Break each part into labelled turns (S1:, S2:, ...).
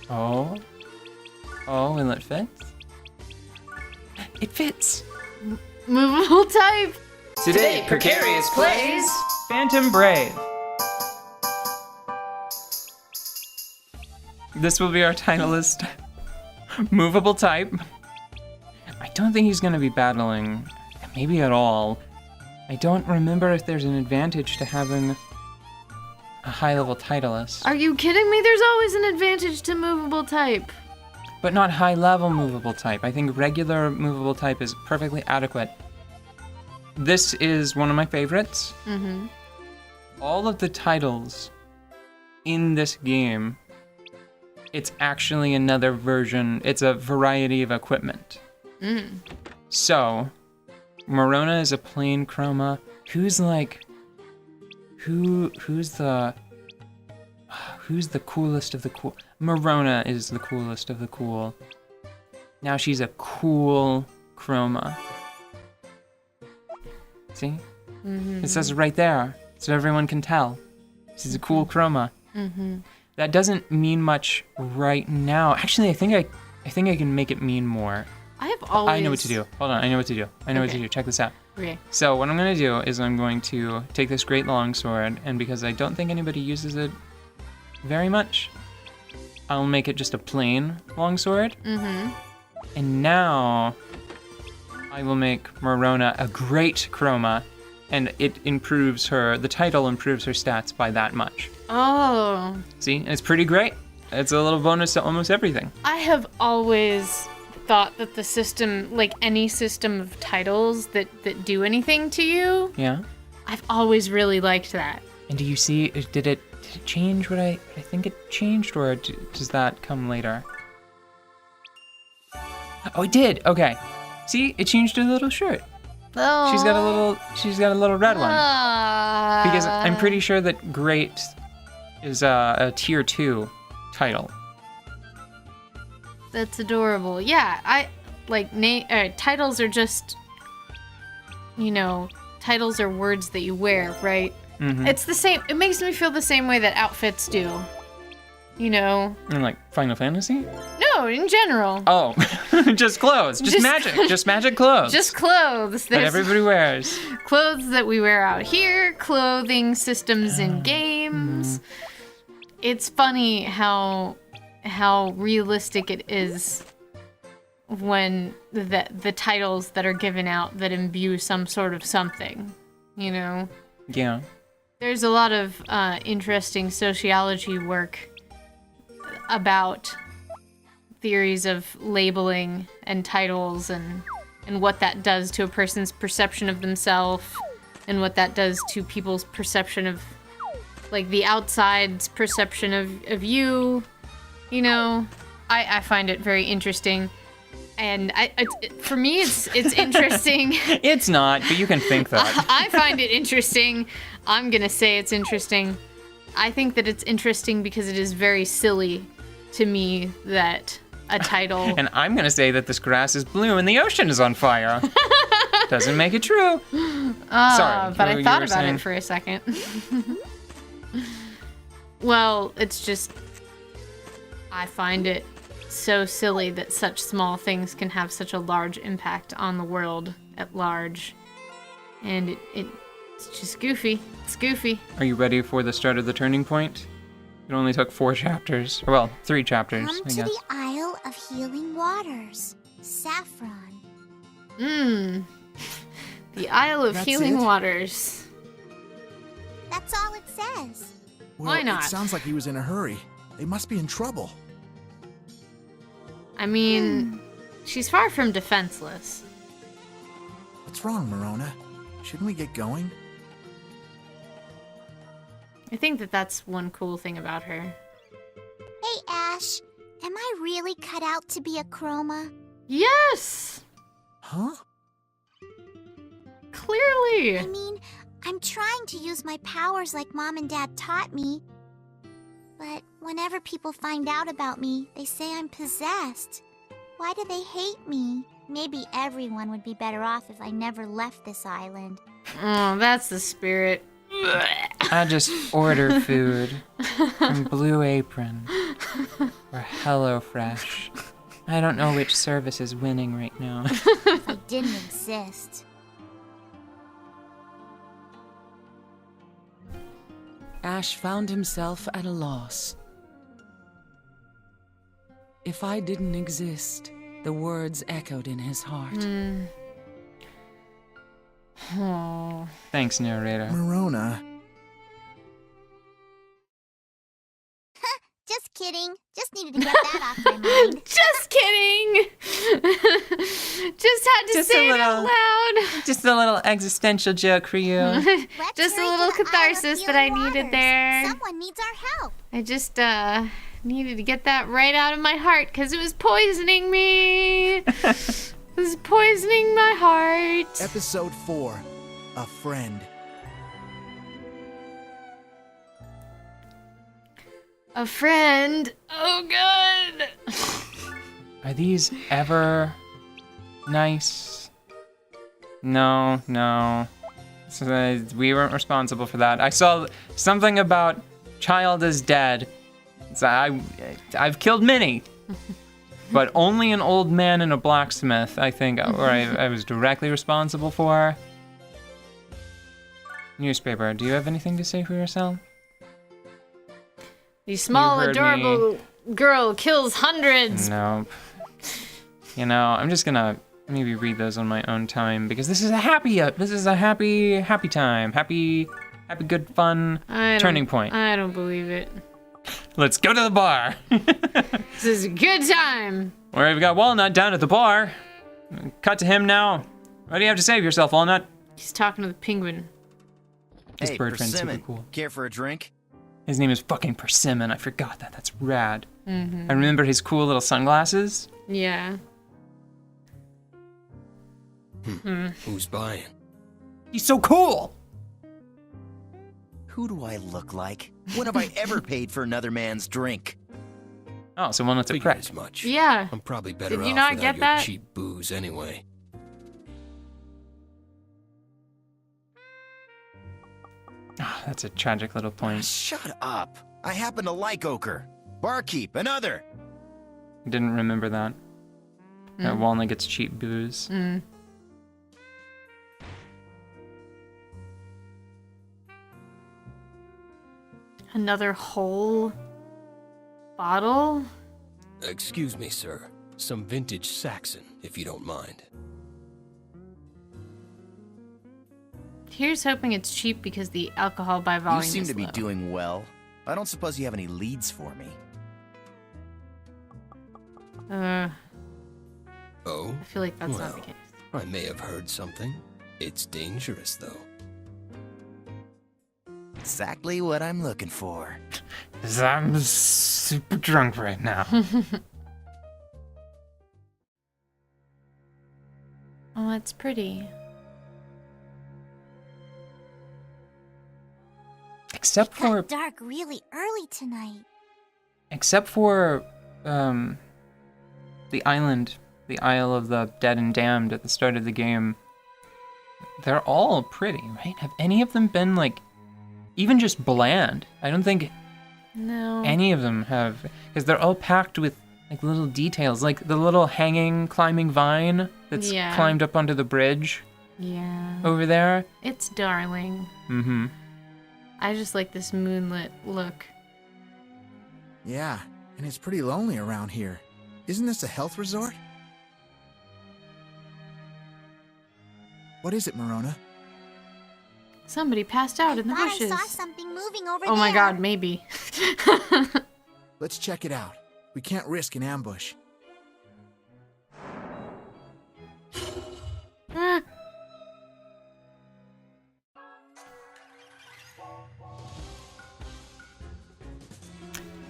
S1: Oh. Oh, will it fit? It fits!
S2: Movable type!
S1: Today, Precarious plays Phantom Brave. This will be our titleist movable type. I don't think he's gonna be battling, maybe at all. I don't remember if there's an advantage to having a high-level titleist.
S2: Are you kidding me? There's always an advantage to movable type.
S1: But not high-level movable type. I think regular movable type is perfectly adequate. This is one of my favorites.
S2: Mm-hmm.
S1: All of the titles in this game, it's actually another version. It's a variety of equipment.
S2: Mm.
S1: So, Morona is a plain chroma. Who's the coolest of the cool? Morona is the coolest of the cool. Now she's a cool chroma. See?
S2: Mm-hmm.
S1: It says it right there, so everyone can tell. She's a cool chroma.
S2: Mm-hmm.
S1: That doesn't mean much right now. Actually, I think I can make it mean more.
S2: I have always...
S1: I know what to do. Hold on, I know what to do. What to do. Check this out.
S2: Okay.
S1: So what I'm going to do is I'm going to take this great longsword, and because I don't think anybody uses it very much, I'll make it just a plain longsword.
S2: Mm-hmm.
S1: And now I will make Morona a great chroma, and the title improves her stats by that much.
S2: Oh.
S1: See? And it's pretty great. It's a little bonus to almost everything.
S2: I have always thought that the system, like any system of titles that do anything to you,
S1: Yeah?
S2: I've always really liked that.
S1: And do you see, did it change what I think it changed, or does that come later? Oh, it did. Okay. See, it changed her little shirt.
S2: Oh.
S1: She's got a little red one. Because I'm
S2: Uh.
S1: pretty sure that great is a tier 2 title.
S2: That's adorable. Yeah, I like titles are just, titles are words that you wear, right?
S1: Mm-hmm.
S2: It's the same. It makes me feel the same way that outfits do.
S1: And like Final Fantasy?
S2: No, in general.
S1: Oh, just clothes, just magic clothes.
S2: Just clothes.
S1: that everybody wears.
S2: Clothes that we wear out here, clothing systems in games. It's funny how realistic it is when the titles that are given out that imbue some sort of something,
S1: Yeah.
S2: There's a lot of interesting sociology work about theories of labeling and titles and what that does to a person's perception of themselves and what that does to people's perception of, like, the outside's perception of you. I find it very interesting, and for me it's interesting.
S1: It's not, but you can think that.
S2: I find it interesting. I'm gonna say it's interesting. I think that it's interesting because it is very silly to me that a title...
S1: And I'm gonna say that this grass is blue and the ocean is on fire. Doesn't make it true. Sorry.
S2: But I thought about
S1: saying?
S2: it for a second. Well, it's just... I find it so silly that such small things can have such a large impact on the world at large. And it's just goofy. It's goofy.
S1: Are you ready for the start of the turning point? It only took 4 chapters. Well, 3 chapters,
S3: Come
S1: I
S3: to
S1: guess.
S3: the Isle of Healing Waters. Saffron.
S2: The Isle of
S4: That's
S2: Healing
S4: it?
S2: Waters.
S3: That's all it says.
S4: Well,
S2: Why not?
S4: It sounds like he was in a hurry. They must be in trouble.
S2: I mean, she's far from defenseless.
S4: What's wrong, Morona? Shouldn't we get going?
S2: I think that that's one cool thing about her.
S3: Hey, Ash. Am I really cut out to be a chroma?
S2: Yes!
S4: Huh?
S2: Clearly!
S3: I mean, I'm trying to use my powers like Mom and Dad taught me. But whenever people find out about me, they say I'm possessed. Why do they hate me? Maybe everyone would be better off if I never left this island.
S2: Oh, that's the spirit.
S1: I just order food from Blue Apron. or HelloFresh. I don't know which service is winning right now.
S3: They didn't exist.
S5: Ash found himself at a loss. If I didn't exist, the words echoed in his heart.
S2: Oh.
S1: Thanks, narrator.
S4: Morona,
S3: Just kidding. Just needed to get that off my mind.
S2: Just kidding. Just had to
S1: Just a
S2: say it
S1: little-
S2: out loud.
S1: Just a little existential joke for you.
S3: Let's
S2: Just a
S3: hurry
S2: little
S3: to the Isle of
S2: catharsis that I
S3: Healing
S2: needed
S3: Waters.
S2: there.
S3: Someone needs our help.
S2: I just needed to get that right out of my heart because it was poisoning me. It was poisoning my heart.
S4: Episode 4, A Friend.
S2: A friend. Oh, good.
S1: Are these ever nice? No. So, we weren't responsible for that. I saw something about child is dead. So I've killed many, but only an old man and a blacksmith, I think, or I was directly responsible for. Newspaper, do you have anything to say for yourself?
S2: The small,
S1: heard
S2: adorable girl kills hundreds.
S1: Nope. You know, I'm just gonna maybe read those on my own time because this is a happy time, happy, good fun turning point.
S2: I don't believe it.
S1: Let's go to the bar.
S2: This is a good time.
S1: Where we've got Walnut down at the bar. Cut to him now. What do you have to say for yourself, Walnut?
S2: He's talking to the penguin.
S1: This
S6: Hey,
S1: bird friend's super
S6: Persimmon,
S1: cool.
S6: care for a drink?
S1: His name is fucking Persimmon. I forgot that. That's rad. I remember his cool little sunglasses.
S2: Yeah.
S7: Who's buying?
S1: He's so cool.
S6: Who do I look like? When have I ever paid for another man's drink?
S1: Oh, so Walnut's a
S7: Figured
S1: prick.
S7: as much.
S2: Yeah.
S7: I'm probably better
S2: Did you
S7: off
S2: not
S7: without
S2: get
S7: your
S2: that?
S7: cheap booze anyway.
S1: Oh, that's a tragic little point.
S6: Shut up. I happen to like ochre. Barkeep, another.
S1: Didn't remember that. Walnut gets cheap booze.
S2: Another whole bottle?
S7: Excuse me, sir. Some vintage Saxon, if you don't mind.
S2: Here's hoping it's cheap because the alcohol by volume
S6: You seem
S2: is
S6: to be
S2: low.
S6: doing well. I don't suppose you have any leads for me.
S7: Oh?
S2: I feel like that's not the
S7: Well,
S2: case.
S7: I may have heard something. It's dangerous, though.
S6: Exactly what I'm looking for.
S1: 'Cause I'm super drunk right now.
S2: Oh, that's pretty.
S1: Except
S3: It
S1: for
S3: got dark really early tonight.
S1: the island, the Isle of the Dead and Damned at the start of the game. They're all pretty, right? Have any of them been like even just bland? I don't think
S2: No.
S1: any of them have, because they're all packed with like little details, like the little hanging climbing vine that's
S2: Yeah.
S1: climbed up onto the bridge
S2: Yeah.
S1: over there.
S2: It's darling.
S1: Mm-hmm.
S2: I just like this moonlit look.
S4: Yeah, and it's pretty lonely around here. Isn't this a health resort? What is it, Morona?
S2: Somebody passed out in the
S3: Thought
S2: bushes.
S3: I saw something moving over
S2: Oh
S3: there.
S2: my god, maybe.
S4: Let's check it out. We can't risk an ambush.
S2: Ah.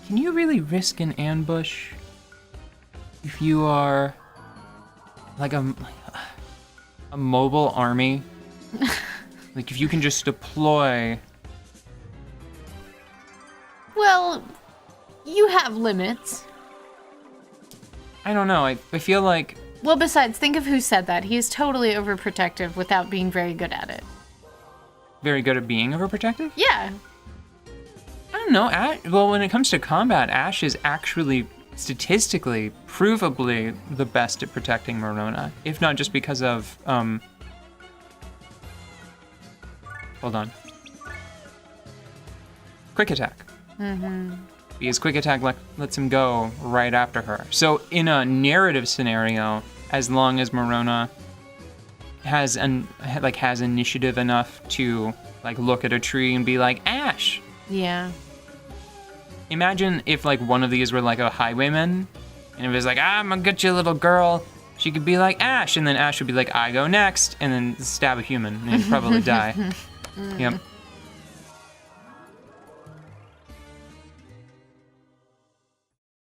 S1: Can you really risk an ambush if you are like a mobile army? Like if you can just deploy.
S2: Well, you have limits.
S1: I don't know. I feel like
S2: Well, besides, think of who said that. He is totally overprotective without being very good at it.
S1: very good at being overprotective.
S2: Yeah.
S1: I don't know. Well, when it comes to combat, Ash is actually statistically, provably the best at protecting Morona, if not just because of hold on. Quick attack. Because quick attack lets him go right after her. So in a narrative scenario, as long as Morona has initiative enough to like look at a tree and be like, Ash.
S2: Yeah.
S1: Imagine if like one of these were like a highwayman, and it was like, I'm gonna get you, little girl. She could be like Ash, and then Ash would be like, I go next, and then stab a human, and he'd probably die. Yep.